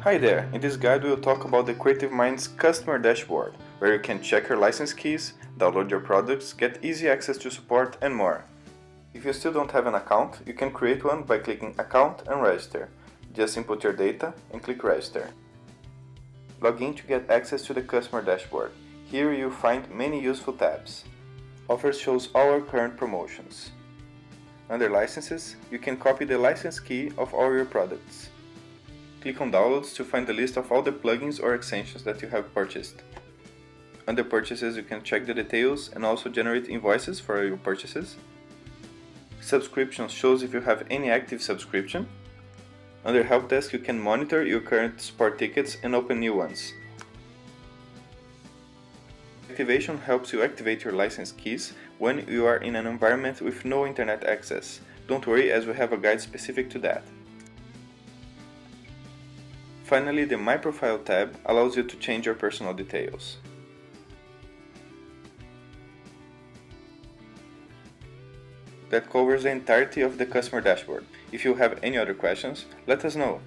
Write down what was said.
Hi there, in this guide we will talk about the CreativeMinds customer dashboard, where you can check your license keys, download your products, get easy access to support and more. If you still don't have an account, you can create one by clicking Account and Register. Just input your data and click Register. Log in to get access to the customer dashboard. Here you'll find many useful tabs. Offers shows all our current promotions. Under Licenses, you can copy the license key of all your products. Click on Downloads to find the list of all the plugins or extensions that you have purchased. Under Purchases, you can check the details and also generate invoices for your purchases. Subscriptions shows if you have any active subscription. Under Help Desk, you can monitor your current support tickets and open new ones. Activation helps you activate your license keys when you are in an environment with no internet access. Don't worry, as we have a guide specific to that. Finally, the My Profile tab allows you to change your personal details. That covers the entirety of the customer dashboard. If you have any other questions, let us know.